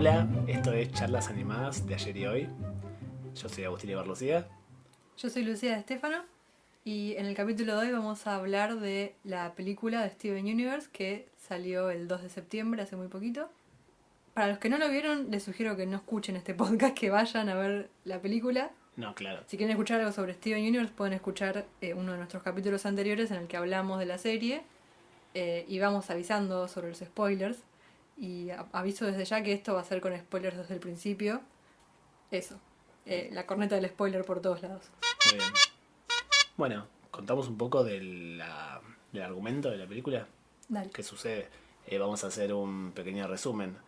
Hola, esto es Charlas Animadas de ayer y hoy. Yo soy Agustín Ibarlucía. Yo soy Lucía de Estefano y en el capítulo de hoy vamos a hablar de la película de Steven Universe que salió el 2 de septiembre, hace muy poquito. Para los que no lo vieron, les sugiero que no escuchen este podcast, que vayan a ver la película. No, claro. Si quieren escuchar algo sobre Steven Universe, pueden escuchar uno de nuestros capítulos anteriores en el que hablamos de la serie y vamos avisando sobre los spoilers. Y aviso desde ya que esto va a ser con spoilers desde el principio. Eso. La corneta del spoiler por todos lados. Muy bien. Bueno, contamos un poco del argumento de la película. Dale. ¿Qué sucede? Vamos a hacer un pequeño resumen.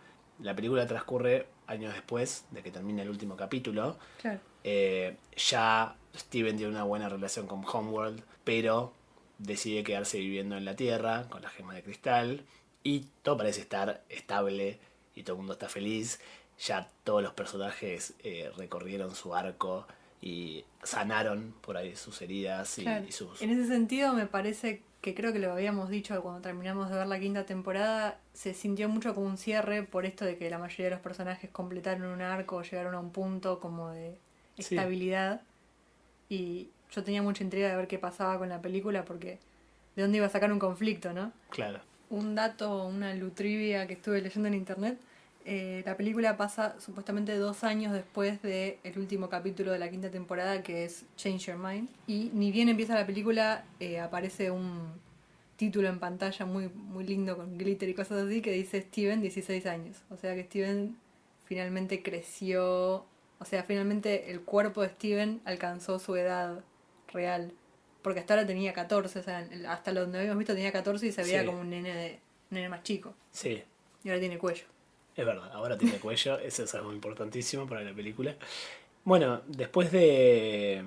La película transcurre años después de que termine el último capítulo. Claro. Ya Steven tiene una buena relación con Homeworld, pero decide quedarse viviendo en la Tierra con la gema de cristal y todo parece estar estable y todo el mundo está feliz. Ya todos los personajes recorrieron su arco y sanaron por ahí sus heridas Claro. y sus... En ese sentido me parece que creo que lo habíamos dicho cuando terminamos de ver la quinta temporada, se sintió mucho como un cierre por esto de que la mayoría de los personajes completaron un arco, llegaron a un punto como de Sí. estabilidad y yo tenía mucha intriga de ver qué pasaba con la película porque de dónde iba a sacar un conflicto, ¿no? Claro. Un dato, una lutrivia que estuve leyendo en internet, la película pasa supuestamente 2 años después del último capítulo de la quinta temporada, que es Change Your Mind. Y ni bien empieza la película, aparece un título en pantalla muy, muy lindo con glitter y cosas así que dice Steven, 16 años. O sea que Steven finalmente creció, o sea, finalmente el cuerpo de Steven alcanzó su edad real. Porque hasta ahora tenía 14, o sea, hasta donde habíamos visto tenía 14 y se veía Sí. como un nene más chico. Sí, Y ahora tiene cuello. es verdad, ahora tiene cuello, eso es algo importantísimo para la película. Bueno, después de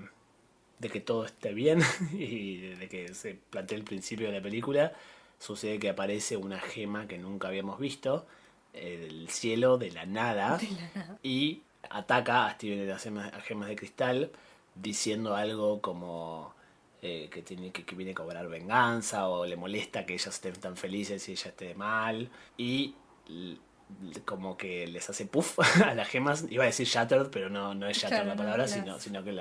que todo esté bien y de que se plantea el principio de la película, sucede que aparece una gema que nunca habíamos visto del cielo, de la nada, De la nada. y ataca a Steven de las gemas de cristal diciendo algo como que viene a cobrar venganza o le molesta que ellas estén tan felices y ella esté mal y como que les hace puff a las gemas. Iba a decir shattered, pero no es shattered Claro, la no, palabra, las... sino que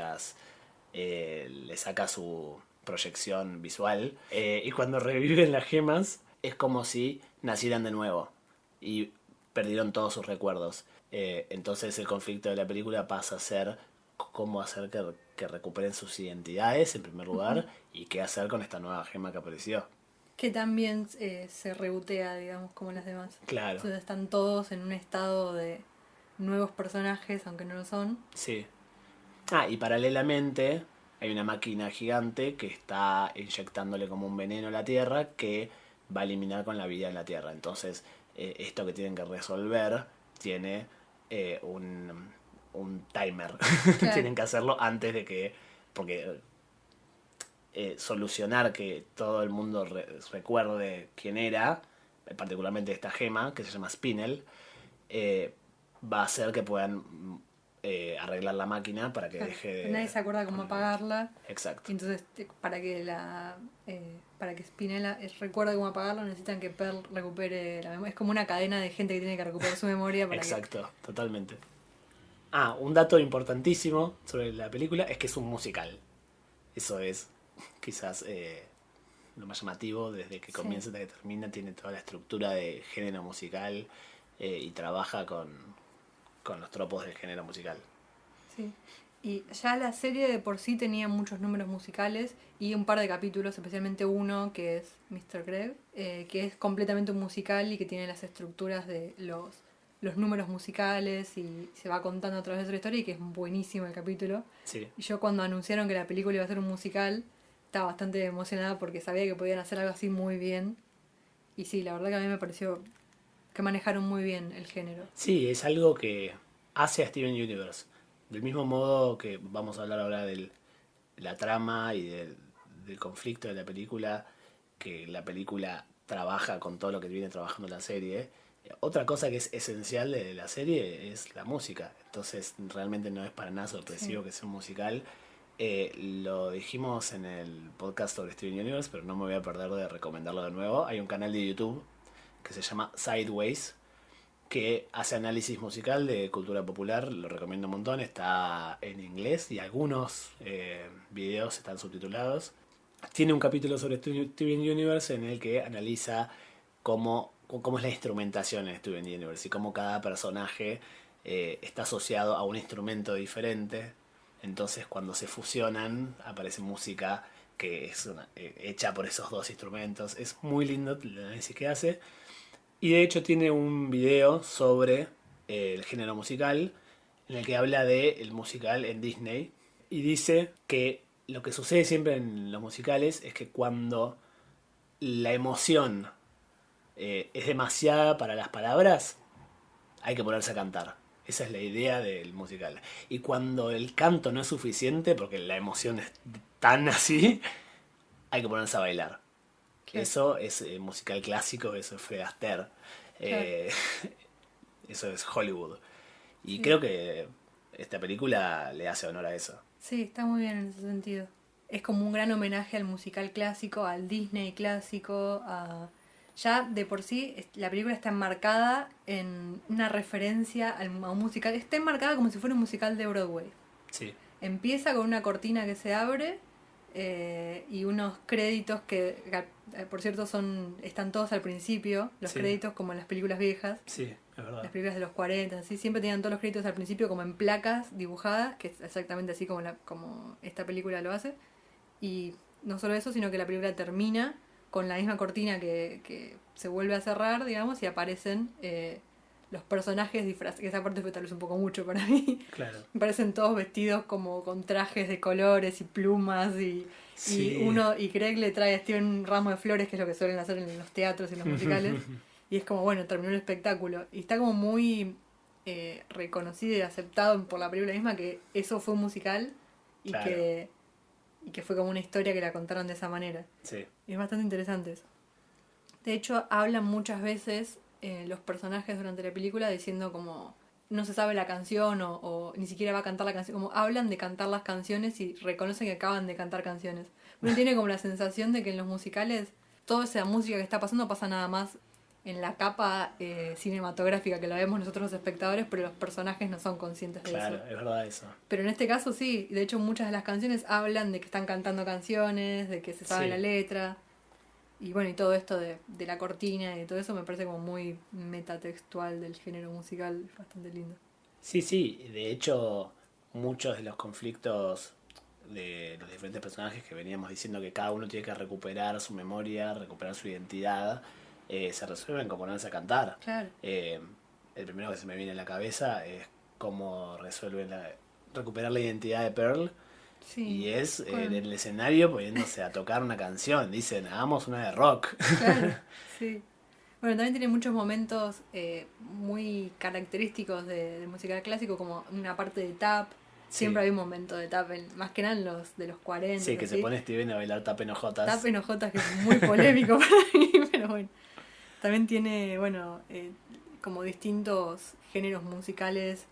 le saca su proyección visual. Y cuando reviven las gemas, es como si nacieran de nuevo y perdieron todos sus recuerdos. Entonces el conflicto de la película pasa a ser cómo hacer que recuperen sus identidades en primer lugar y qué hacer con esta nueva gema que apareció. Que también se rebotea, digamos, como las demás. Claro, Entonces están todos en un estado de nuevos personajes, aunque no lo son. sí. Ah, y paralelamente hay una máquina gigante que está inyectándole como un veneno a la Tierra que va a eliminar con la vida en la Tierra. Entonces, esto que tienen que resolver tiene un timer. Claro, Tienen que hacerlo antes de que... Porque solucionar que todo el mundo recuerde quién era, particularmente esta gema, que se llama Spinel, va a hacer que puedan arreglar la máquina para que claro. deje Pero nadie de... se acuerda cómo apagarla. Exacto. Y entonces, para que Spinella recuerde cómo apagarla, necesitan que Pearl recupere la memoria. Es como una cadena de gente que tiene que recuperar su memoria para que... Exacto, totalmente. Ah, un dato importantísimo sobre la película es que es un musical. Eso es quizás lo más llamativo, desde que Sí. comienza hasta que termina, tiene toda la estructura de género musical y trabaja con los tropos del género musical. Sí. Y ya la serie de por sí tenía muchos números musicales y un par de capítulos, especialmente uno que es Mr. Greg, que es completamente un musical y que tiene las estructuras de los números musicales y se va contando a través de otra historia y que es buenísimo el capítulo. Sí, Y yo cuando anunciaron que la película iba a ser un musical, estaba bastante emocionada porque sabía que podían hacer algo así muy bien. Y sí, la verdad que a mí me pareció que manejaron muy bien el género. sí, es algo que hace a Steven Universe. Del mismo modo que vamos a hablar ahora de la trama y del conflicto de la película, que la película trabaja con todo lo que viene trabajando la serie. Otra cosa que es esencial de la serie es la música. Entonces realmente no es para nada Sí. sorpresivo que sea un musical. Lo dijimos en el podcast sobre Steven Universe, pero no me voy a perder de recomendarlo de nuevo. Hay un canal de YouTube que se llama Sideways, que hace análisis musical de cultura popular, lo recomiendo un montón, está en inglés y algunos videos están subtitulados. Tiene un capítulo sobre Steven Universe en el que analiza cómo es la instrumentación en Steven Universe y cómo cada personaje está asociado a un instrumento diferente. Entonces cuando se fusionan aparece música que es hecha por esos dos instrumentos. Es muy lindo el análisis que hace. Y de hecho tiene un video sobre el género musical en el que habla del musical en Disney. Y dice que lo que sucede siempre en los musicales es que cuando la emoción es demasiada para las palabras, hay que ponerse a cantar. Esa es la idea del musical. Y cuando el canto no es suficiente, porque la emoción es tan así, hay que ponerse a bailar. Claro. Eso es musical clásico, eso es Fred Astaire. Eh, eso es Hollywood. Y Sí. creo que esta película le hace honor a eso. Sí, está muy bien en ese sentido. Es como un gran homenaje al musical clásico, al Disney clásico, ya de por sí la película está enmarcada en una referencia a un musical. Está enmarcada como si fuera un musical de Broadway. Sí, Empieza con una cortina que se abre y unos créditos que, por cierto, están todos al principio, los Sí. créditos como en las películas viejas. sí, es verdad. Las películas de los 40, ¿sí? Siempre tenían todos los créditos al principio como en placas dibujadas, que es exactamente así como esta película lo hace. Y no solo eso, sino que la película termina con la misma cortina que se vuelve a cerrar, digamos, y aparecen los personajes disfrazados, que esa parte fue tal vez un poco mucho para mí. Claro. Parecen todos vestidos como con trajes de colores y plumas Sí. y Greg le trae a Steven un ramo de flores, que es lo que suelen hacer en los teatros y en los musicales. Y es como, bueno, terminó el espectáculo. Y está como muy reconocido y aceptado por la película misma que eso fue un musical y, Claro. y que fue como una historia que la contaron de esa manera. Sí. Y es bastante interesante eso. De hecho, hablan muchas veces los personajes durante la película diciendo como no se sabe la canción o ni siquiera va a cantar la canción. Como hablan de cantar las canciones y reconocen que acaban de cantar canciones. Uno tiene como la sensación de que en los musicales toda esa música que está pasando pasa nada más en la capa cinematográfica que la vemos nosotros los espectadores, pero los personajes no son conscientes de Claro, eso. es verdad eso. Pero en este caso sí, de hecho muchas de las canciones hablan de que están cantando canciones, de que se sabe Sí. la letra. Y bueno, y todo esto de la cortina y todo eso me parece como muy metatextual del género musical, bastante lindo. Sí, sí. De hecho, muchos de los conflictos de los diferentes personajes que veníamos diciendo que cada uno tiene que recuperar su memoria, recuperar su identidad, se resuelven con ponerse a cantar. Claro. El primero que se me viene a la cabeza es cómo resuelven recuperar la identidad de Pearl. Sí. Y es con- en el escenario poniéndose a tocar una canción. Dicen, hagamos una de rock. Claro, sí. Bueno, también tiene muchos momentos muy característicos de musical clásico, como una parte de tap. Siempre Sí. hay un momento de tap, más que nada en los de los 40. Sí, que se así. pone Steven a bailar tap en hojotas. Tap en hojotas, que es muy polémico para mí, pero bueno. También tiene, bueno, como distintos géneros musicales.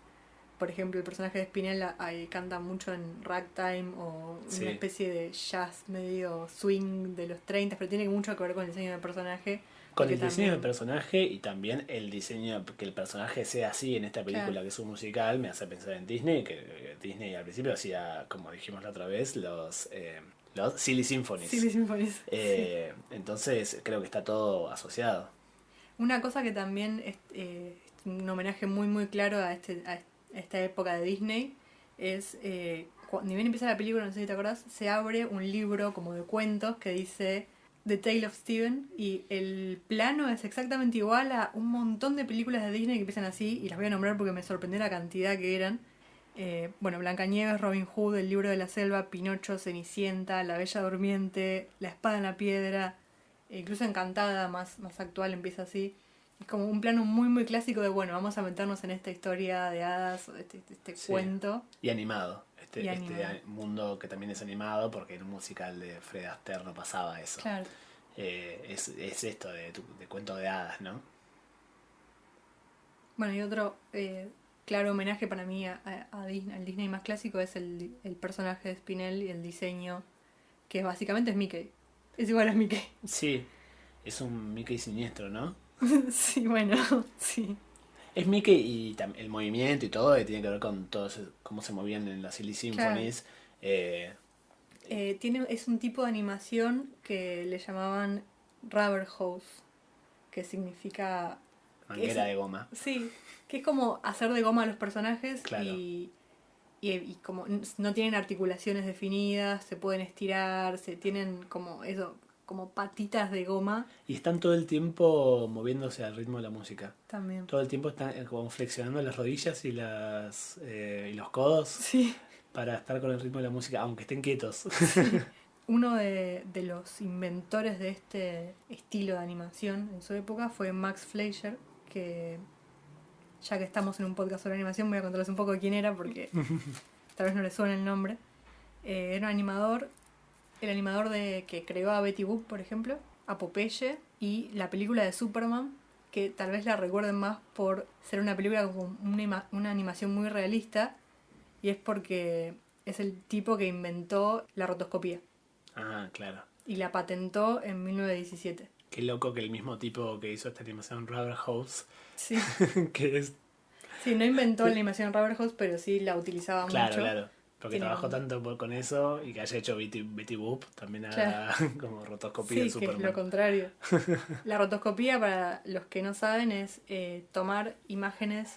Por ejemplo, el personaje de Spinella canta mucho en ragtime o Sí. una especie de jazz medio swing de los 30, pero tiene mucho que ver con el diseño del personaje. Con porque el diseño del también- personaje y también el diseño, que el personaje sea así en esta película, Claro. que es un musical, me hace pensar en Disney, que Disney al principio hacía, como dijimos la otra vez, los Silly Symphonies. Silly Symphonies. Sí. Entonces creo que está todo asociado. Una cosa que también es un homenaje muy muy claro a esta época de Disney es ni bien empieza la película, no sé si te acordás, se abre un libro como de cuentos que dice The Tale of Steven y el plano es exactamente igual a un montón de películas de Disney que empiezan así y las voy a nombrar porque me sorprendió la cantidad que eran. Bueno, Blancanieves, Robin Hood, El libro de la selva, Pinocho, Cenicienta, La Bella Durmiente, La espada en la piedra, incluso Encantada, más actual, empieza así. Es como un plano muy muy clásico de, bueno, vamos a meternos en esta historia de hadas, este Sí. cuento. Y animado. Este Y animado. mundo que también es animado, porque en un musical de Fred Astaire no pasaba eso. Claro. Es esto de cuento de hadas, ¿no? Bueno, y otro claro homenaje para mí a Disney, al Disney más clásico es el personaje de Spinell y el diseño, que básicamente es Mickey. Es igual a Mickey. Sí, es un Mickey siniestro, ¿no? Sí, bueno, sí. Es Mickey y el movimiento y todo, que tiene que ver con todo cómo se movían en las Silly Symphonies. Es un tipo de animación que le llamaban Rubber Hose, que significa... Manguera de goma. Sí, que es como hacer de goma a los personajes Claro. y como no tienen articulaciones definidas, se pueden estirar, tienen como eso, como patitas de goma. Y están todo el tiempo moviéndose al ritmo de la música. También. Todo el tiempo están como flexionando las rodillas y y los codos Sí. para estar con el ritmo de la música, aunque estén quietos. Sí. Uno de los inventores de este estilo de animación en su época fue Max Fleischer, que ya que estamos en un podcast sobre animación voy a contarles un poco de quién era porque tal vez no les suene el nombre. Era un animador, el animador que creó a Betty Boop, por ejemplo, a Popeye y la película de Superman, que tal vez la recuerden más por ser una película con una animación muy realista, y es porque es el tipo que inventó la rotoscopía. Ah, claro. Y la patentó en 1917. Qué loco que el mismo tipo que hizo esta animación Rubber Hose, Sí. que es... Sí, no inventó la animación Rubber Hose, pero sí la utilizaba Claro, mucho. claro. Porque Tiene trabajó como... tanto con eso y que haya hecho Betty Boop también haga como rotoscopía en Sí, que Superman. es lo contrario. La rotoscopía, para los que no saben, es tomar imágenes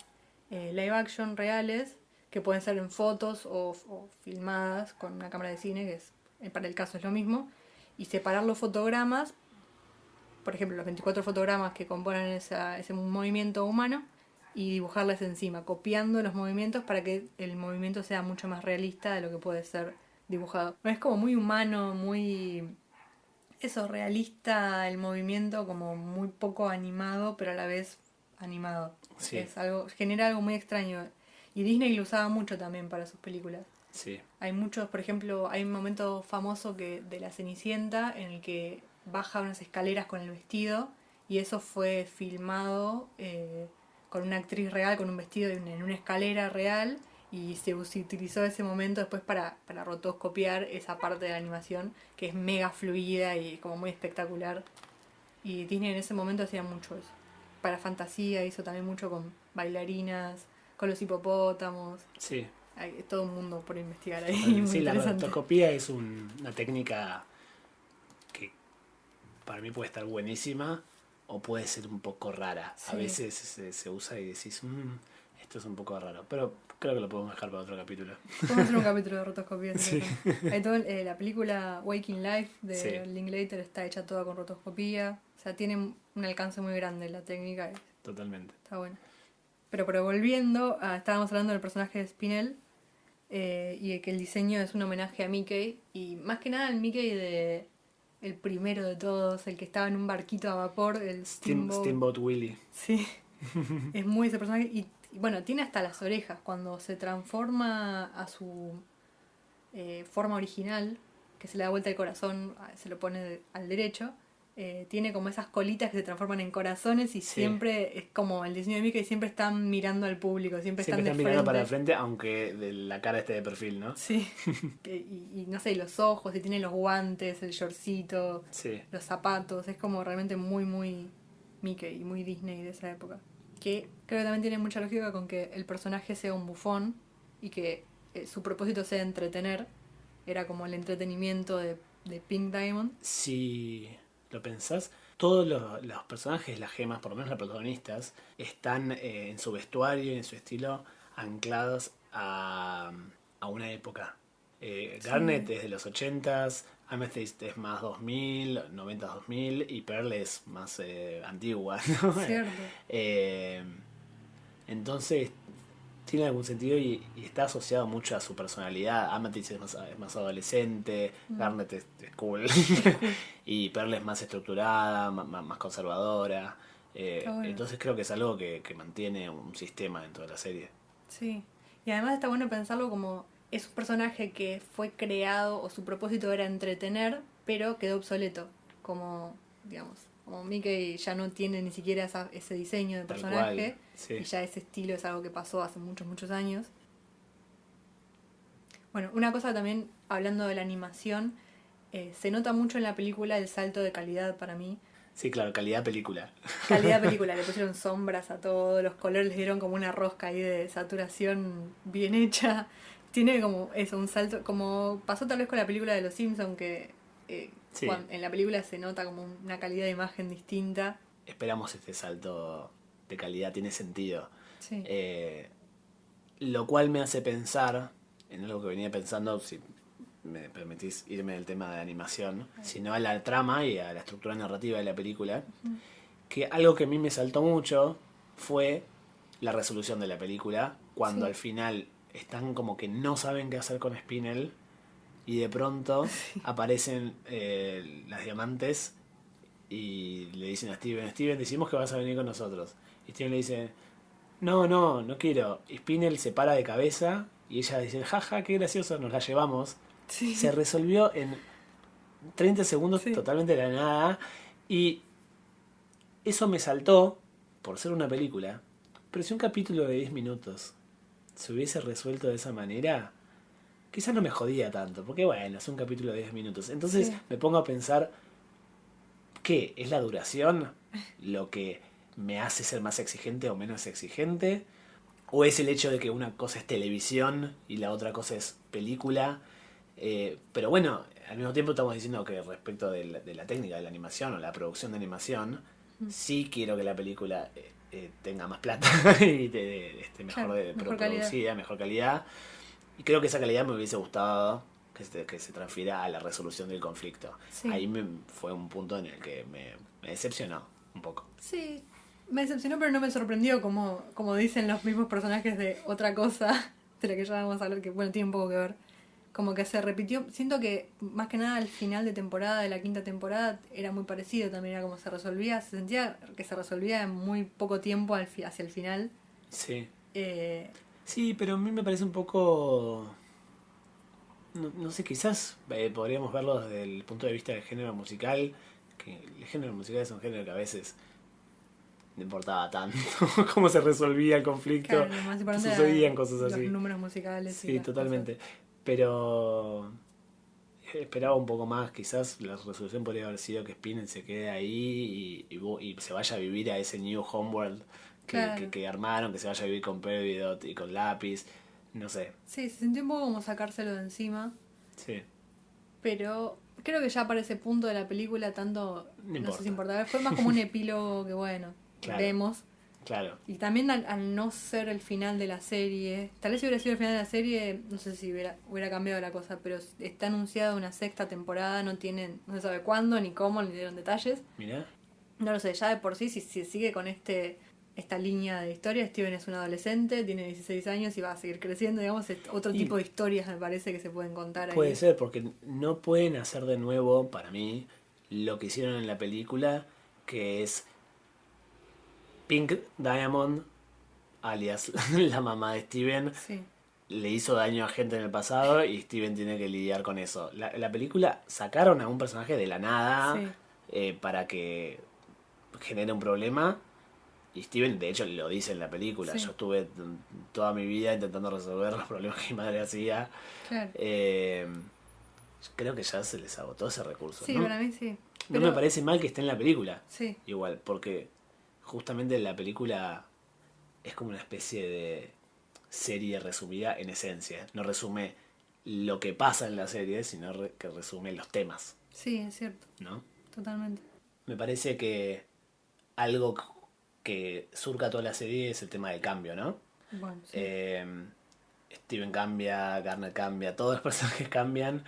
live action reales, que pueden ser en fotos o filmadas con una cámara de cine, que es para el caso es lo mismo, y separar los fotogramas, por ejemplo, los 24 fotogramas que componen ese movimiento humano, y dibujarles encima, copiando los movimientos para que el movimiento sea mucho más realista de lo que puede ser dibujado. Es como muy humano, muy... Eso, realista el movimiento, como muy poco animado, pero a la vez animado. Sí. Genera algo muy extraño. Y Disney lo usaba mucho también para sus películas. Sí. Hay muchos, por ejemplo, hay un momento famoso de La Cenicienta en el que baja unas escaleras con el vestido y eso fue filmado con una actriz real, con un vestido en una escalera real y se utilizó ese momento después para rotoscopiar esa parte de la animación que es mega fluida y como muy espectacular. Y Disney en ese momento hacía mucho eso. Para fantasía hizo también mucho con bailarinas, con los hipopótamos. Sí. Hay todo un mundo por investigar ahí, muy Sí, la interesante. rotoscopía es una técnica que para mí puede estar buenísima o puede ser un poco rara. Sí. A veces se usa y decís, esto es un poco raro, pero creo que lo podemos dejar para otro capítulo. Podemos hacer un capítulo de rotoscopía. Sí. Hay todo, la película Waking Life de Sí. Linklater está hecha toda con rotoscopía. O sea, tiene un alcance muy grande la técnica. Totalmente. Está bueno. Pero volviendo, estábamos hablando del personaje de Spinell y de que el diseño es un homenaje a Mickey. Y más que nada el Mickey el primero de todos, el que estaba en un barquito a vapor, el Steamboat Willie. Sí, es muy ese personaje. Y bueno, tiene hasta las orejas. Cuando se transforma a su forma original, que se le da vuelta el corazón, se lo pone al derecho, tiene como esas colitas que se transforman en corazones y Sí. siempre es como el diseño de Mickey, siempre están mirando al público, siempre están de mirando frente. para el frente, aunque la cara esté de perfil, ¿no? Sí, y no sé, los ojos, y tiene los guantes, el shortcito, Sí. los zapatos, es como realmente muy, muy Mickey y muy Disney de esa época. Que creo que también tiene mucha lógica con que el personaje sea un bufón y que su propósito sea entretener. Era como el entretenimiento de Pink Diamond. Si lo pensás, todos los personajes, las gemas, por lo menos las protagonistas, están en su vestuario y en su estilo anclados a una época. Garnet es de los 80s, Amethyst es más 2000, 90-2000 y Pearl es más antigua, ¿no? Cierto. Entonces tiene algún sentido y está asociado mucho a su personalidad. Amethyst es más adolescente, Garnet es cool. Y Pearl es más estructurada, más conservadora. Bueno. Entonces creo que es algo que mantiene un sistema dentro de la serie. Sí. Y además está bueno pensarlo como es un personaje que fue creado o su propósito era entretener, pero quedó obsoleto. Como, digamos, como Mickey ya no tiene ni siquiera ese diseño de Tal personaje. cual, sí. Y ya ese estilo es algo que pasó hace muchos, muchos años. Bueno, una cosa también, hablando de la animación, se nota mucho en la película el salto de calidad para mí. Sí, claro, calidad película. Calidad película, le pusieron sombras a todo, los colores les dieron como una rosca ahí de saturación bien hecha. Tiene como eso, un salto, como pasó tal vez con la película de Los Simpsons, que Sí, en la película se nota como una calidad de imagen distinta. esperamos este salto de calidad, tiene sentido. Sí, Lo cual me hace pensar en algo que venía pensando, si me permitís irme del tema de la animación, sino a la trama y a la estructura narrativa de la película, que algo que a mí me saltó mucho fue la resolución de la película, cuando sí. al final están como que no saben qué hacer con Spinel y de pronto aparecen las diamantes y le dicen a Steven, Steven, decimos que vas a venir con nosotros. Y Steven le dice, no quiero. Y Spinel se para de cabeza y ella dice, jaja, qué gracioso, nos la llevamos. Se Sí, resolvió en 30 segundos sí. totalmente de la nada y eso me saltó por ser una película. Pero si un capítulo de 10 minutos se hubiese resuelto de esa manera, quizás no me jodía tanto, porque bueno, es un capítulo de 10 minutos. Entonces Sí. me pongo a pensar, ¿qué? ¿Es la duración lo que me hace ser más exigente o menos exigente? ¿O es el hecho de que una cosa es televisión y la otra cosa es película? Pero bueno, al mismo tiempo estamos diciendo que respecto de la técnica de la animación o la producción de animación, sí quiero que la película tenga más plata y esté mejor Claro, mejor calidad. producida, mejor calidad. Y creo que esa calidad me hubiese gustado que se transfiera a la resolución del conflicto. Sí. Ahí fue un punto en el que me decepcionó un poco. Sí, me decepcionó, pero no me sorprendió, como dicen los mismos personajes de otra cosa, de la que ya vamos a hablar, que bueno, tiene un poco que ver. Como que se repitió. Siento que más que nada al final de temporada, de la quinta temporada, era muy parecido también a cómo se resolvía. Se sentía que se resolvía en muy poco tiempo hacia el final. Sí. Eh, Sí, pero a mí me parece un poco... No sé, quizás podríamos verlo desde el punto de vista del género musical, que el género musical es un género que a veces no importaba tanto cómo se resolvía el conflicto, claro, lo más que importante sucedían eran cosas los así. números musicales y Sí, las cosas. totalmente. Pero esperaba un poco más, quizás la resolución podría haber sido que Spinel se quede ahí y se vaya a vivir a ese New Homeworld Claro. que armaron, que se vaya a vivir con Peridot y con Lápiz, no sé, Sí, se sintió un poco como sacárselo de encima. sí, Pero creo que ya para ese punto de la película tanto, no no sé si importa, importaba, fue más como un epílogo que bueno, claro, vemos. claro. Y también al no ser el final de la serie, tal vez si hubiera sido el final de la serie, no sé si hubiera cambiado la cosa, pero está anunciada una sexta temporada, no se sabe cuándo, ni cómo, ni dieron detalles. Mirá. No lo sé, ya de por sí, si sigue con esta línea de historia, Steven es un adolescente, tiene 16 años y va a seguir creciendo, digamos, es otro Y tipo de historias me parece que se pueden contar puede ahí. ser, porque no pueden hacer de nuevo, para mí, lo que hicieron en la película, que es Pink Diamond, alias la mamá de Steven, Sí, le hizo daño a gente en el pasado y Steven tiene que lidiar con eso. La película sacaron a un personaje de la nada sí, para que genere un problema. Y Steven, de hecho, lo dice en la película. Yo sí, estuve toda mi vida intentando resolver los problemas que mi madre hacía. claro. Eh, Creo que ya se les agotó ese recurso. Sí, No, para mí sí. no me Pero parece mal que esté en la película. sí, Igual, porque justamente la película es como una especie de serie resumida en esencia. No resume lo que pasa en la serie, sino que resume los temas, sí, es cierto, ¿no? totalmente. Me parece que algo que surca toda la serie es el tema del cambio, ¿no? Bueno, sí. Eh, Steven cambia, Garner cambia, todos los personajes cambian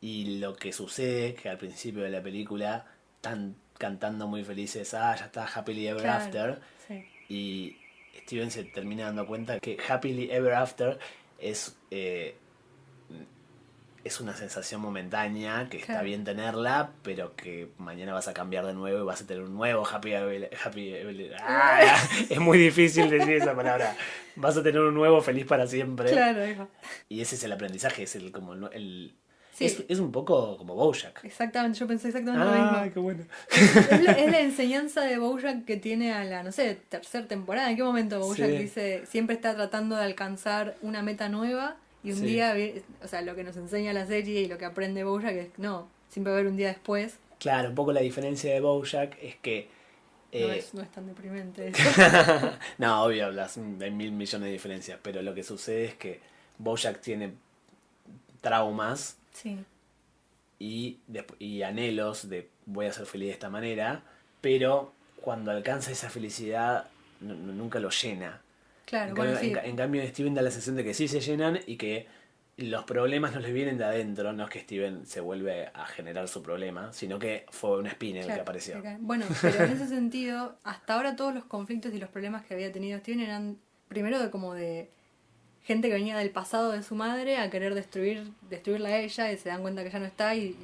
y lo que sucede que al principio de la película están cantando muy felices, ya está Happily Ever Claro, After sí. y Steven se termina dando cuenta que Happily Ever After es, es una sensación momentánea, que está Claro. bien tenerla, pero que mañana vas a cambiar de nuevo y vas a tener un nuevo es muy difícil decir esa palabra. Vas a tener un nuevo feliz para siempre. Claro, ahí va. Y ese es el aprendizaje, es el como Sí, es un poco como BoJack. exactamente, yo pensé exactamente lo mismo. Qué bueno. Es la enseñanza de Bojack que tiene a la, no sé, tercera temporada. ¿En qué momento Bojack Sí, dice, siempre está tratando de alcanzar una meta nueva y un sí. día, o sea, lo que nos enseña la serie y lo que aprende Bojack es, no, siempre va a haber un día después. Claro, un poco la diferencia de BoJack es que... No es tan deprimente eso. No, obvio, hay 1.000 millones de diferencias, pero lo que sucede es que BoJack tiene traumas Sí, y anhelos de voy a ser feliz de esta manera, pero cuando alcanza esa felicidad nunca lo llena. claro, En bueno, cambio, sí, en cambio Steven da la sensación de que sí se llenan y que los problemas no les vienen de adentro, no es que Steven se vuelve a generar su problema, sino que fue un spin el que claro. apareció. Bueno, pero en ese sentido, hasta ahora todos los conflictos y los problemas que había tenido Steven eran primero de como de gente que venía del pasado de su madre a querer destruirla a ella y se dan cuenta que ya no está y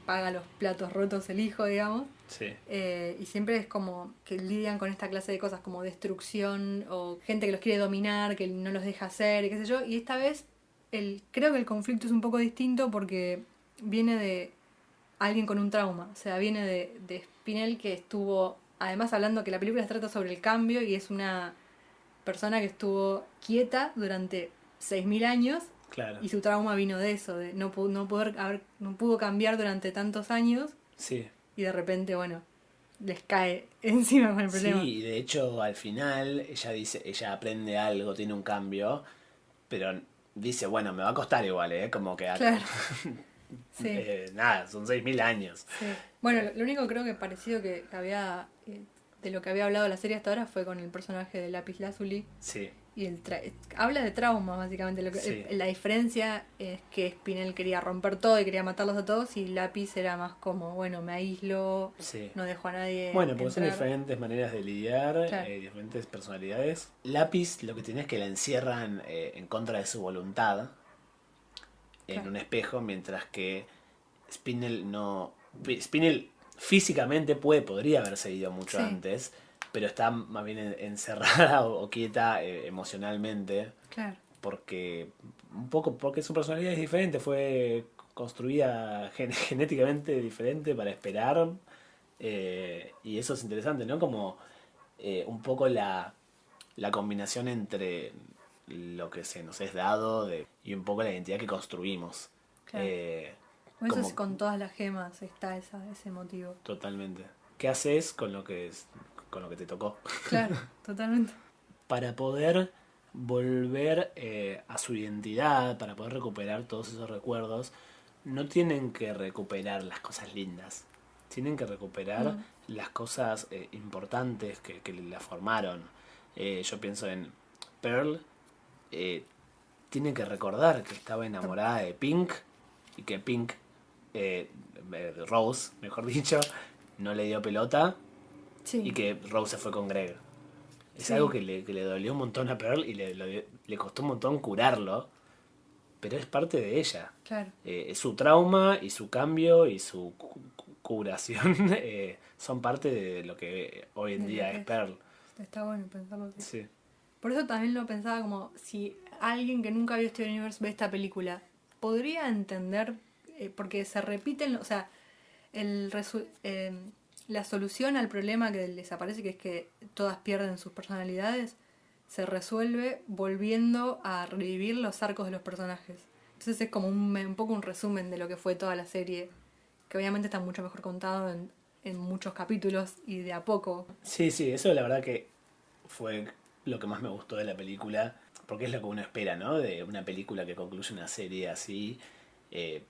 paga los platos rotos el hijo, digamos. Sí, Y siempre es como que lidian con esta clase de cosas como destrucción o gente que los quiere dominar, que no los deja hacer y qué sé yo. Y esta vez creo que el conflicto es un poco distinto porque viene de alguien con un trauma. O sea, viene de Spinell que estuvo, además hablando que la película se trata sobre el cambio y es una persona que estuvo quieta durante 6.000 años claro. y su trauma vino de eso, de no pudo cambiar durante tantos años Sí. y de repente, bueno, les cae encima con el problema. Sí, y de hecho al final ella aprende algo, tiene un cambio, pero dice, bueno, me va a costar igual, ¿eh? Como que Claro, sí, nada, son 6.000 años. sí. Bueno, lo único creo que parecido que había, de lo que había hablado la serie hasta ahora fue con el personaje de Lapis Lazuli. Sí, Y habla de trauma, básicamente. sí, La diferencia es que Spinell quería romper todo y quería matarlos a todos, y Lápiz era más como, bueno, me aíslo, sí. no dejo a nadie Bueno, porque son entrar. diferentes maneras de lidiar, Claro, diferentes personalidades. Lápiz lo que tiene es que la encierran en contra de su voluntad en claro. un espejo, mientras que Spinell no... Spinell físicamente podría haberse ido mucho Sí, antes, pero está más bien encerrada o quieta emocionalmente, claro. porque un poco porque su personalidad es diferente, fue construida genéticamente diferente para esperar, y eso es interesante, ¿no? Como un poco la combinación entre lo que se nos es dado y un poco la identidad que construimos. Claro. Eh, Por eso como con todas las gemas está ese motivo. totalmente. ¿Qué haces con lo que te tocó? Claro, totalmente. Para poder volver a su identidad, para poder recuperar todos esos recuerdos, no tienen que recuperar las cosas lindas, tienen que recuperar Mm, las cosas importantes que la formaron. Yo pienso en Pearl, eh, tiene que recordar que estaba enamorada de Pink y que Pink, eh, Rose, mejor dicho, no le dio pelota y sí, que Rose se fue con Greg. Es algo sí, que le dolió un montón a Pearl y le costó un montón curarlo, pero es parte de ella. claro. Es su trauma y su cambio y su curación son parte de lo que hoy en De lo día que es es. Pearl. Está bueno pensarlo así. Sí. Por eso también lo pensaba como si alguien que nunca vio Steven Universe ve esta película, podría entender, porque se repiten, o sea, la solución al problema que les aparece, que es que todas pierden sus personalidades, se resuelve volviendo a revivir los arcos de los personajes. Entonces es como un poco un resumen de lo que fue toda la serie, que obviamente está mucho mejor contado en muchos capítulos y de a poco. Sí, sí, eso la verdad que fue lo que más me gustó de la película, porque es lo que uno espera, ¿no? De una película que concluye una serie así, eh,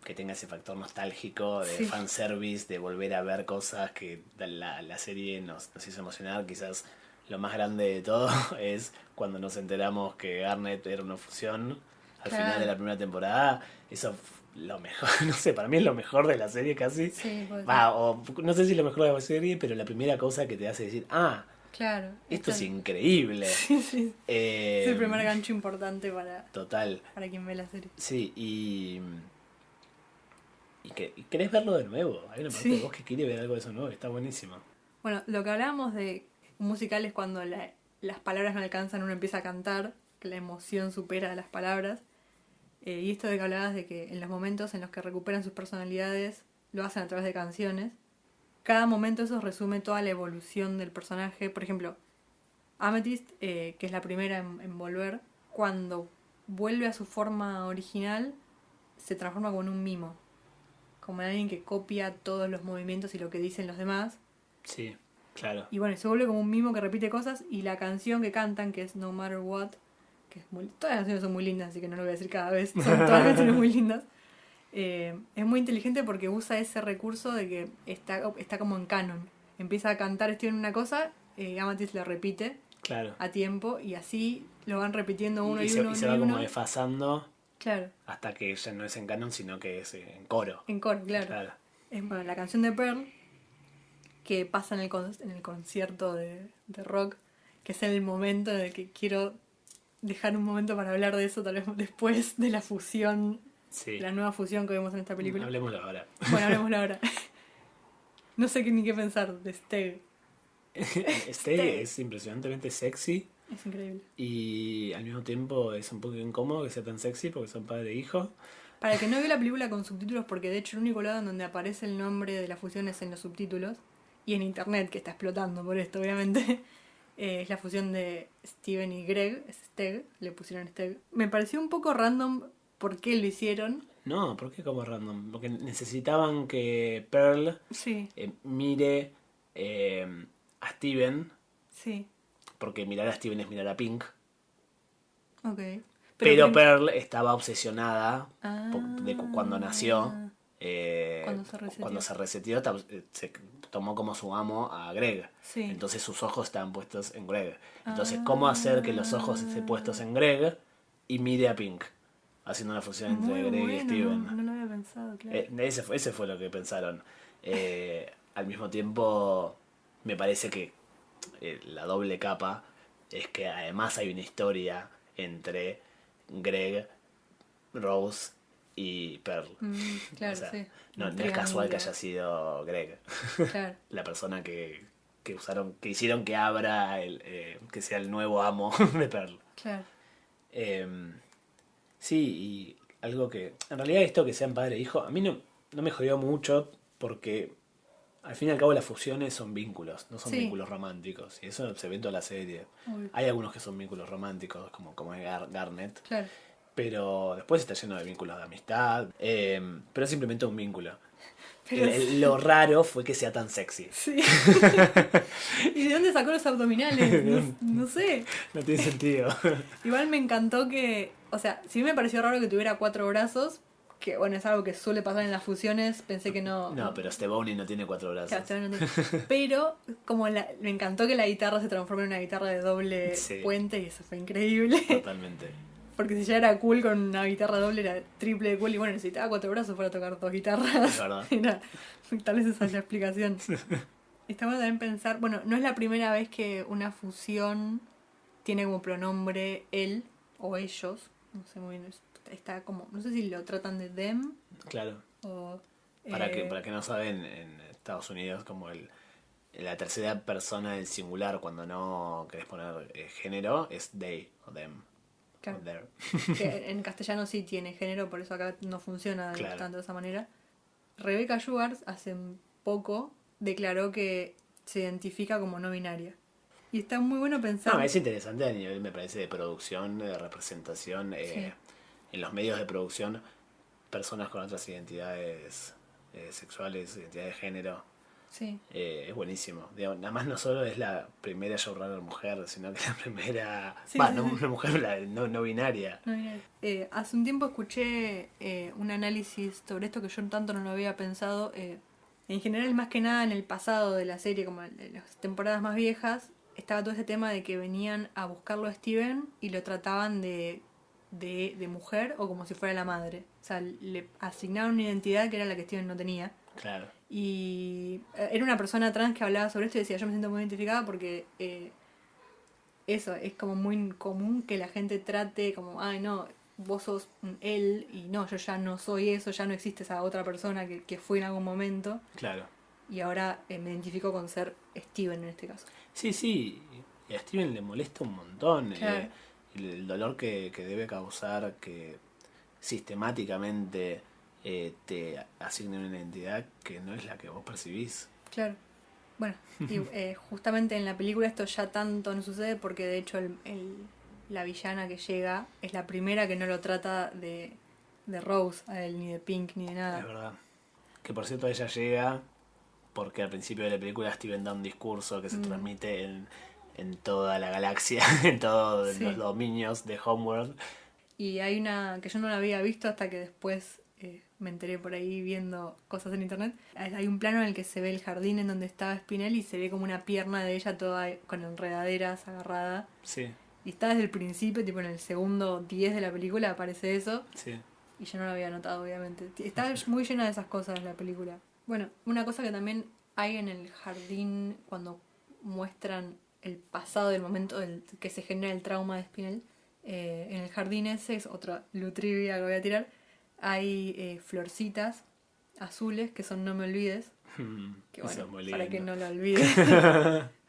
que tenga ese factor nostálgico, de Sí, fanservice, de volver a ver cosas que la serie nos hizo emocionar. Quizás lo más grande de todo es cuando nos enteramos que Garnet era una fusión al final de claro. la primera temporada. Eso lo mejor, no sé, para mí es lo mejor de la serie casi. Sí, puede ser. Va, o no sé si lo mejor de la serie, pero la primera cosa que te hace decir, ah, Claro, esto esto es increíble. sí, sí. Es el Eh, primer gancho importante total. para quien ve la serie. Sí, y querés verlo de nuevo. Hay una parte de Sí. vos que quiere ver algo de eso nuevo, está buenísimo. Bueno, lo que hablábamos de un musical es cuando las palabras no alcanzan, uno empieza a cantar, que la emoción supera las palabras. Y esto de que hablabas de que en los momentos en los que recuperan sus personalidades, lo hacen a través de canciones. Cada momento eso resume toda la evolución del personaje. Por ejemplo, Amethyst, que es la primera en volver, cuando vuelve a su forma original, se transforma como en un mimo. como en alguien que copia todos los movimientos y lo que dicen los demás. Sí, claro. Y bueno, se vuelve como un mimo que repite cosas y la canción que cantan, que es No Matter What, que es todas las canciones son muy lindas, así que no lo voy a decir cada vez, son todas las canciones muy lindas. Es muy inteligente porque usa ese recurso de que está como en canon. Empieza a cantar Steven una cosa, Amatist lo repite Claro. a tiempo y así lo van repitiendo uno y, se, uno y se uno va y como uno. desfasando Claro, hasta que ya no es en canon, sino que es en coro. en coro, claro. Claro. Es bueno, la canción de Pearl, que pasa en el concierto de rock, que es el momento en el que quiero dejar un momento para hablar de eso, tal vez después de la fusión, Sí. la nueva fusión que vemos en esta película. Hablemoslo ahora. Bueno, hablemoslo ahora. No sé ni qué pensar de Steg. Este es impresionantemente sexy Es increíble. y al mismo tiempo es un poco incómodo que sea tan sexy porque son padre e hijo. Para el que no vio la película con subtítulos, porque de hecho el único lado en donde aparece el nombre de la fusión es en los subtítulos, y en internet, que está explotando por esto, obviamente, es la fusión de Steven y Greg, es Steg, le pusieron Steg. Me pareció un poco random por qué lo hicieron. No, ¿por qué como random? Porque necesitaban que Pearl Sí, mire a Steven, sí, porque mirar a Steven es mirar a Pink. ok. Pero Pearl estaba obsesionada Ah, cuando nació. Cuando se reseteó. Se tomó como su amo a Greg. Sí. Entonces sus ojos estaban puestos en Greg. Entonces, ¿cómo hacer que los ojos estén puestos en Greg y mire a Pink? Haciendo una fusión entre Muy Greg y bueno, Steven. no lo había pensado, claro. Ese fue lo que pensaron. Al mismo tiempo, me parece que la doble capa es que además hay una historia entre Greg, Rose y Pearl. Claro, O sea, sí. no Un es casual que triángulo. haya sido Greg Claro, la persona que hicieron que abra que sea el nuevo amo de Pearl. claro. Eh, sí, y algo que en realidad esto que sean padre e hijo a mí no me jodió mucho porque al fin y al cabo las fusiones son vínculos, no son Sí. vínculos románticos, y eso se ve en toda la serie. Obvio. Hay algunos que son vínculos románticos, como es Garnet, Claro. pero después está lleno de vínculos de amistad, pero es simplemente un vínculo. Pero Lo raro fue que sea tan sexy. sí. ¿Y de dónde sacó los abdominales? No sé. No tiene sentido. Igual me encantó que, o sea, si bien me pareció raro que tuviera 4 brazos, que bueno, es algo que suele pasar en las fusiones, pensé que no. No, pero Stevoni no tiene 4 brazos. Claro, no tiene- Pero como me encantó que la guitarra se transforme en una guitarra de doble Sí. puente y eso fue increíble. Totalmente. Porque si ya era cool con una guitarra doble, era triple de cool y bueno, necesitaba 4 brazos para tocar 2 guitarras. Es verdad. Era, tal vez esa es la explicación. Está bueno también pensar, bueno, no es la primera vez que una fusión tiene como pronombre él o ellos, no sé muy bien, está como, no sé si lo tratan de them Claro. o... Para que no saben, en Estados Unidos como la tercera persona del singular cuando no querés poner género es they o them. Claro. O their. Que en castellano sí tiene género, por eso acá no funciona Claro. tanto de esa manera. Rebecca Sugar hace poco declaró que se identifica como no binaria. Y está muy bueno pensar... No, es interesante a nivel, me parece, de producción, de representación. Sí. En los medios de producción, personas con otras identidades sexuales, identidades de género. Sí, Es buenísimo. Digo, nada más no solo es la primera showrunner mujer, sino que la primera... Sí, Va, sí, no sí. una mujer no binaria. no binaria. Hace un tiempo escuché un análisis sobre esto que yo tanto no lo había pensado. En general, más que nada en el pasado de la serie, como en las temporadas más viejas, estaba todo ese tema de que venían a buscarlo a Steven y lo trataban de mujer o como si fuera la madre. O sea, le asignaban una identidad que era la que Steven no tenía. Claro. Y era una persona trans que hablaba sobre esto y decía, yo me siento muy identificada porque eso, es como muy común que la gente trate como, ay no, vos sos un él y no, yo ya no soy eso, ya no existe esa otra persona que fue en algún momento Claro. y ahora me identifico con ser Steven en este caso. Sí, sí. Y a Steven le molesta un montón. Claro. El dolor que debe causar que sistemáticamente te asignen una identidad que no es la que vos percibís. Claro. Bueno, y justamente en la película esto ya tanto no sucede porque de hecho la villana que llega es la primera que no lo trata de Rose a él, ni de Pink, ni de Es nada. verdad. Que por cierto ella llega porque al principio de la película Steven da un discurso que se transmite en toda la galaxia, en todos los dominios de Homeworld. Y hay una que yo no la había visto hasta que después me enteré por ahí viendo cosas en internet. Hay un plano en el que se ve el jardín en donde estaba Spinel y se ve como una pierna de ella toda con enredaderas agarrada. Sí. Y está desde el principio, tipo en el segundo 10 de la película aparece eso. Sí. Y yo no lo había notado, obviamente. Está muy llena de esas cosas la película. Bueno, una cosa que también hay en el jardín cuando muestran el pasado del momento que se genera el trauma de Spinel. En el jardín ese, es otra lutrivia que voy a tirar, hay florcitas azules que son No Me Olvides. Que bueno, para que no lo olvides.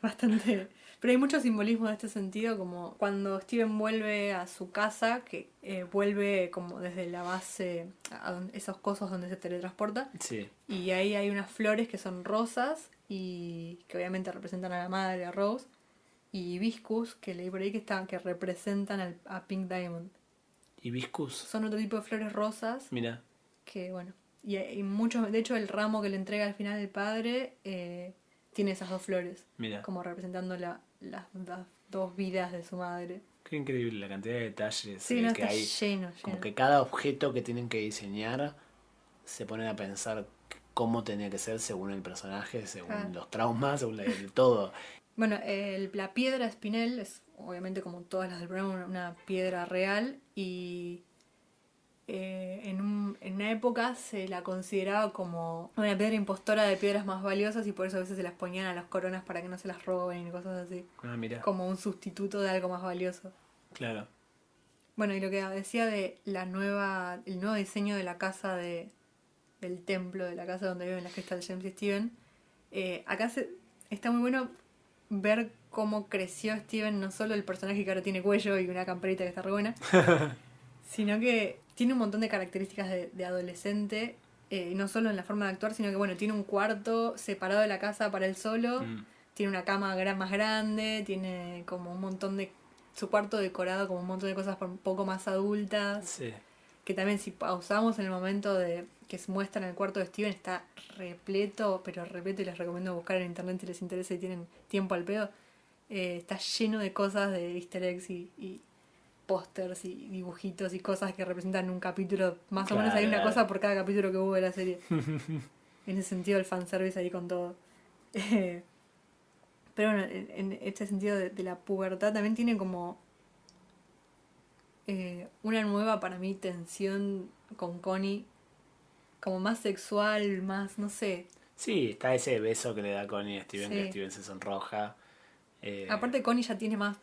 Bastante. Pero hay mucho simbolismo de este sentido, como cuando Steven vuelve a su casa, que vuelve como desde la base, esos cosos donde se teletransporta. Sí. Y ahí hay unas flores que son rosas y que obviamente representan a la madre, a Rose. Y hibiscus, que leí por ahí que representan a Pink Diamond. ¿Hibiscus? Son otro tipo de flores rosas. Mira. Que bueno. Y hay muchos. De hecho, el ramo que le entrega al final el padre tiene esas dos flores. Mira. Como representando las dos vidas de su madre. Qué increíble la cantidad de detalles Sí, no, que está hay. lleno. Como que cada objeto que tienen que diseñar se ponen a pensar cómo tenía que ser según el personaje, según los traumas, según todo. Bueno, la piedra Spinel es obviamente como todas las del programa una piedra real y en una época se la consideraba como una piedra impostora de piedras más valiosas y por eso a veces se las ponían a las coronas para que no se las roben y cosas así. Ah, mira. Como un sustituto de algo más valioso. Claro. Bueno, y lo que decía de el nuevo diseño de la casa del templo, de la casa donde viven las Crystal Gems y Steven, acá está muy bueno ver cómo creció Steven, no solo el personaje que ahora tiene cuello y una camperita que está re buena, sino que tiene un montón de características de adolescente, no solo en la forma de actuar, sino que bueno, tiene un cuarto separado de la casa para él solo, tiene una cama más grande, tiene como un montón de... su cuarto decorado como un montón de cosas un poco más adultas. Sí. Que también si pausamos en el momento de que se muestra en el cuarto de Steven está repleto, pero repleto, y les recomiendo buscar en internet si les interesa y tienen tiempo al pedo. Está lleno de cosas de easter eggs y pósters y dibujitos y cosas que representan un capítulo. Más o menos hay una cosa por cada capítulo que hubo de la serie. En ese sentido el fanservice ahí con todo. Pero bueno, en este sentido de la pubertad también tiene como una nueva para mí tensión con Connie, como más sexual, más, no sé. Sí, está ese beso que le da Connie a Steven, Sí. que Steven se sonroja. Aparte Connie ya tiene más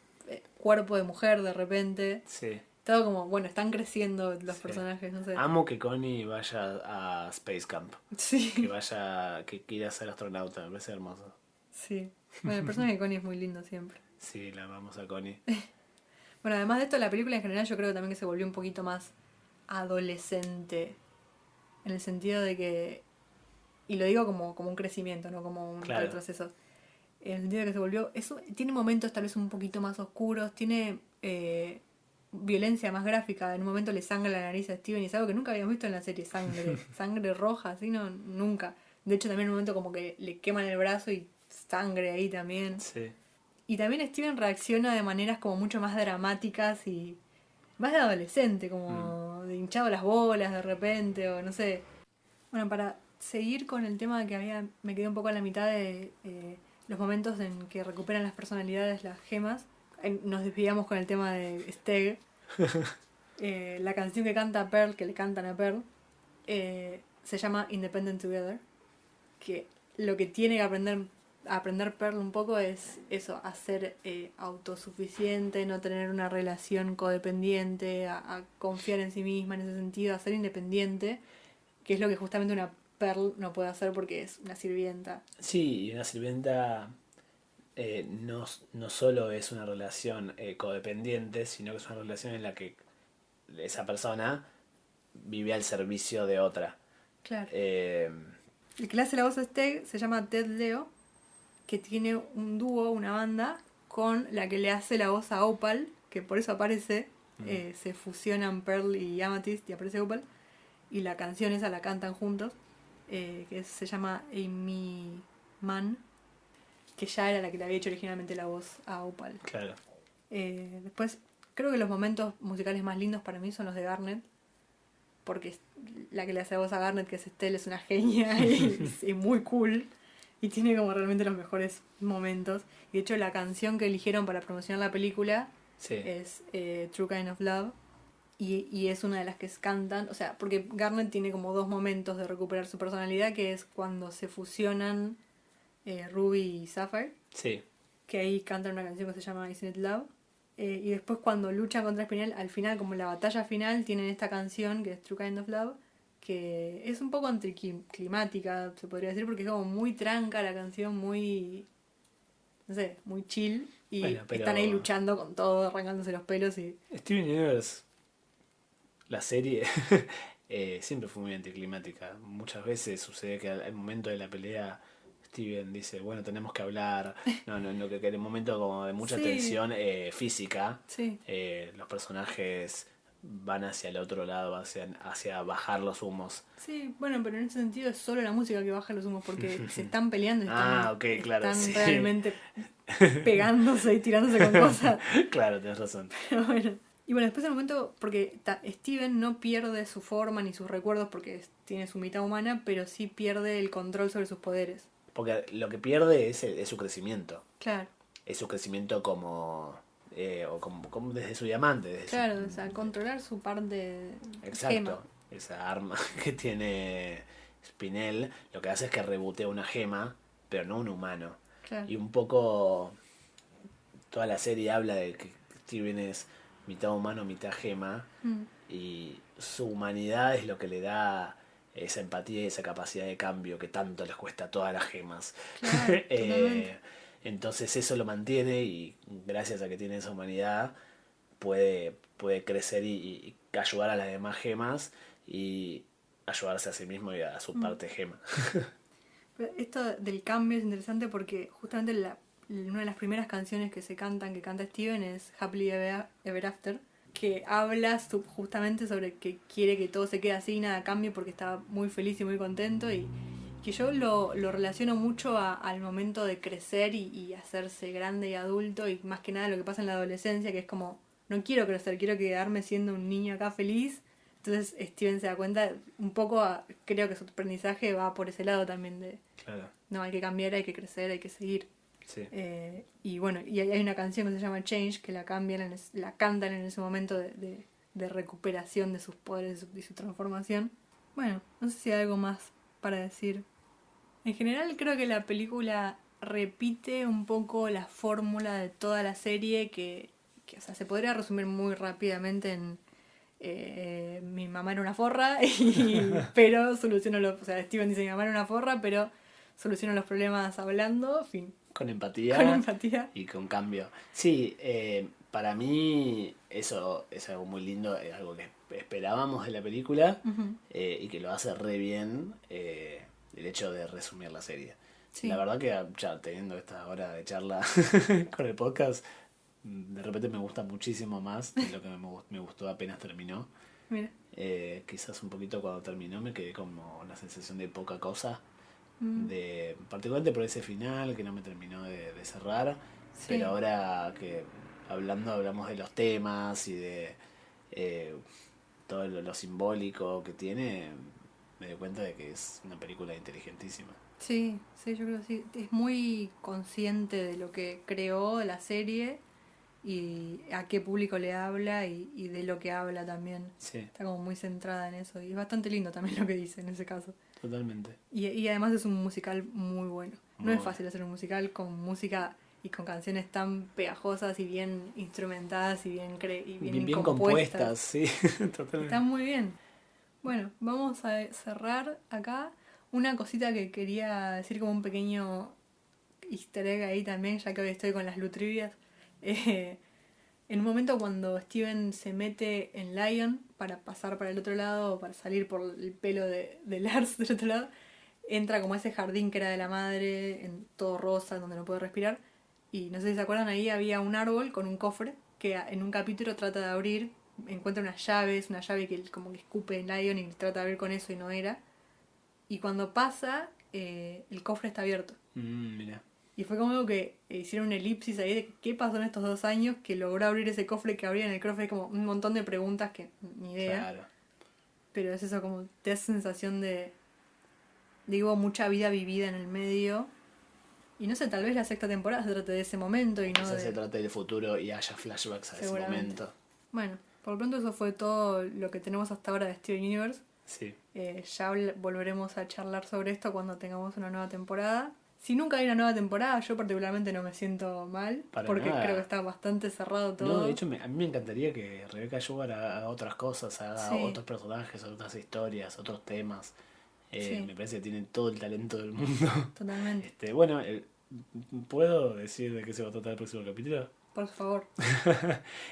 cuerpo de mujer de repente. Sí. Todo como, bueno, están creciendo los personajes, no sé. Amo que Connie vaya a Space Camp. Sí. Que quiera ser astronauta, me parece hermoso. Sí. Bueno, el personaje de Connie es muy lindo siempre. Sí, la amamos a Connie. Bueno, además de esto, la película en general yo creo también que se volvió un poquito más adolescente. En el sentido de que... Y lo digo como un crecimiento, no como un retroceso. En el sentido de que se volvió... tiene momentos tal vez un poquito más oscuros, tiene violencia más gráfica. En un momento le sangra la nariz a Steven y es algo que nunca habíamos visto en la serie. Sangre roja, así no, nunca. De hecho también en un momento como que le queman el brazo y sangre ahí también. Sí. Y también Steven reacciona de maneras como mucho más dramáticas y más de adolescente, como de hinchado las bolas de repente, o no sé. Bueno, para seguir con el tema que me quedé un poco a la mitad de los momentos en que recuperan las personalidades, las gemas, nos desviamos con el tema de Steg. La canción que canta Pearl, que le cantan a Pearl, se llama Independent Together, que lo que tiene que aprender Pearl un poco es eso, a ser autosuficiente, no tener una relación codependiente, a confiar en sí misma en ese sentido, a ser independiente, que es lo que justamente una Pearl no puede hacer porque es una sirvienta. Sí, y una sirvienta no solo es una relación codependiente, sino que es una relación en la que esa persona vive al servicio de otra. Claro. El que le hace la voz a Steg se llama Ted Leo, que tiene un dúo, una banda, con la que le hace la voz a Opal, que por eso aparece, se fusionan Pearl y Amethyst y aparece Opal, y la canción esa la cantan juntos. que se llama Amy Mann, que ya era la que le había hecho originalmente la voz a Opal. Claro. Después, creo que los momentos musicales más lindos para mí son los de Garnet, porque la que le hace voz a Garnet, que es Estelle, es una genia y muy cool, y tiene como realmente los mejores momentos. Y de hecho la canción que eligieron para promocionar la película Sí. es True Kind of Love, y es una de las que cantan, o sea, porque Garnet tiene como dos momentos de recuperar su personalidad, que es cuando se fusionan Ruby y Sapphire, Sí. que ahí cantan una canción que se llama Isn't It Love. Y después cuando luchan contra Spinel, al final, como la batalla final, tienen esta canción que es True Kind of Love, que es un poco anticlimática, se podría decir, porque es como muy tranca la canción, muy, no sé, muy chill. Y Bueno, pero están ahí luchando con todo, arrancándose los pelos y... Steven Universe, la serie, siempre fue muy anticlimática. Muchas veces sucede que al momento de la pelea Steven dice, bueno, tenemos que hablar. No, que en un momento como de mucha Sí, tensión física, sí, los personajes van hacia el otro lado, hacia bajar los humos. sí, bueno, pero en ese sentido es solo la música que baja los humos, porque se están peleando, Ah, ok, claro, están sí. realmente pegándose y tirándose con cosas. Claro, tenés razón. Pero bueno. Y bueno, después del momento, porque Steven no pierde su forma ni sus recuerdos porque tiene su mitad humana, pero sí pierde el control sobre sus poderes. Porque lo que pierde es su crecimiento. Claro, Es su crecimiento como desde su diamante. Desde claro, o sea, controlar su parte exacto. gema. Esa arma que tiene Spinel lo que hace es que rebotea una gema, pero no un humano. Claro. Y un poco toda la serie habla de que Steven es mitad humano, mitad gema. Mm, Y su humanidad es lo que le da esa empatía y esa capacidad de cambio que tanto les cuesta a todas las gemas. claro, totalmente. Entonces eso lo mantiene y gracias a que tiene esa humanidad puede crecer y ayudar a las demás gemas y ayudarse a sí mismo y a su Mm. parte gema. Pero esto del cambio es interesante porque justamente una de las primeras canciones que canta Steven es Happily Ever After, que habla justamente sobre que quiere que todo se quede así y nada cambie porque está muy feliz y muy contento, y que yo lo relaciono mucho al momento de crecer y hacerse grande y adulto, y más que nada lo que pasa en la adolescencia, que es como, no quiero crecer, quiero quedarme siendo un niño acá feliz. Entonces Steven se da cuenta, un poco creo que su aprendizaje va por ese lado también de, Claro, no, hay que cambiar, hay que crecer, hay que seguir. sí. Y bueno, y hay una canción que se llama Change, que la la cantan en ese momento de recuperación de sus poderes y su transformación. Bueno, no sé si hay algo más para decir. En general creo que la película repite un poco la fórmula de toda la serie o sea, se podría resumir muy rápidamente en mi mamá era una forra, pero soluciono o sea, Steven dice mi mamá era una forra, pero soluciono los problemas hablando, fin, Con empatía con empatía. y con cambio. Sí, para mí eso es algo muy lindo, es algo que esperábamos de la película Uh-huh. y que lo hace re bien el hecho de resumir la serie. Sí. La verdad que ya teniendo esta hora de charla con el podcast, de repente me gusta muchísimo más de lo que me gustó apenas terminó. Mira. Quizás un poquito cuando terminó me quedé como una sensación de poca cosa, Mm, particularmente por ese final que no me terminó de cerrar, sí. pero ahora que hablamos de los temas y de todo lo simbólico que tiene, me doy cuenta de que es una película inteligentísima. Sí, sí, yo creo que sí. Es muy consciente de lo que creó la serie y a qué público le habla y de lo que habla también. Sí, Está como muy centrada en eso y es bastante lindo también lo que dice en ese caso. totalmente. Y además es un musical muy bueno. No Muy es bueno. fácil hacer un musical con música y con canciones tan pegajosas y bien instrumentadas y Bien compuestas, sí, totalmente. Están muy bien. Bueno, vamos a cerrar acá. Una cosita que quería decir como un pequeño easter egg ahí también, ya que hoy estoy con las lutrivias. En un momento cuando Steven se mete en Lion para pasar para el otro lado, para salir por el pelo de Lars del otro lado, entra como a ese jardín que era de la madre, en todo rosa, donde no puede respirar. Y no sé si se acuerdan, ahí había un árbol con un cofre que en un capítulo trata de abrir, encuentra unas llaves, una llave que como que escupe en Lion y trata de abrir con eso y no era. y cuando pasa, el cofre está abierto. Mira. Y fue como algo que hicieron una elipsis ahí de qué pasó en estos 2 años que logró abrir ese cofre, que abría en el cofre como un montón de preguntas que ni idea. Claro. Pero es eso, como te hace sensación de hubo mucha vida vivida en el medio. Y no sé, tal vez la 6ª temporada se trate de ese momento y no Quizás de... se trate del futuro y haya flashbacks a ese momento. Bueno, por lo pronto eso fue todo lo que tenemos hasta ahora de Steven Universe. Sí. Ya volveremos a charlar sobre esto cuando tengamos una nueva temporada. Si nunca hay una nueva temporada, yo particularmente no me siento mal, porque nada. creo que está bastante cerrado todo. No, de hecho, a mí me encantaría que Rebecca Sugar haga otras cosas, haga Sí. otros personajes, otras historias, otros temas. Sí. Me parece que tiene todo el talento del mundo. Totalmente. Bueno, ¿puedo decir de qué se va a tratar el próximo capítulo? Por favor.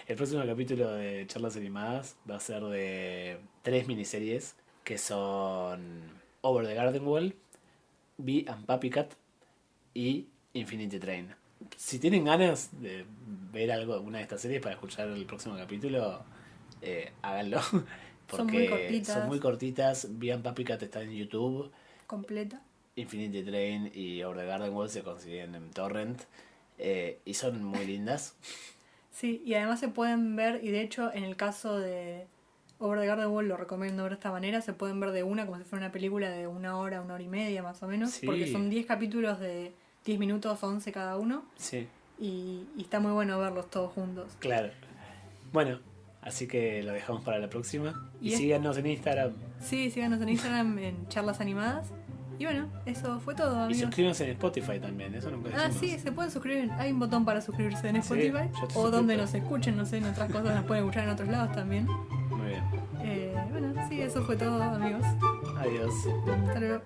El próximo capítulo de Charlas Animadas va a ser de 3 miniseries que son Over the Garden Wall, Bee and Puppy Cat y Infinity Train. Si tienen ganas de ver una de estas series para escuchar el próximo capítulo, háganlo. Porque son muy cortitas. Bee and Puppy Cat está en YouTube. Completa. Infinity Train y Over the Garden Wall se consiguen en Torrent. Y son muy lindas. Sí, y además se pueden ver, y de hecho en el caso de Over the Garden Wall lo recomiendo ver de esta manera, se pueden ver de una como si fuera una película de 1 hora, 1 hora y media más o menos, Sí. porque son 10 capítulos de 10 minutos, 11 cada uno, Sí, y está muy bueno verlos todos juntos. claro. Bueno, así que lo dejamos para la próxima. Y Y síganos en Instagram. Sí, síganos en Instagram en Charlas Animadas. Y bueno, eso fue todo, Y amigos. suscríbanse en Spotify también, eso nunca Ah, decimos. sí, se pueden suscribir. Hay un botón para suscribirse en Sí, Spotify. yo te O donde suscribo. nos escuchen, no sé, en otras cosas nos pueden escuchar en otros lados también. Muy bien. Bueno, sí, eso fue todo, amigos. Adiós. Hasta luego.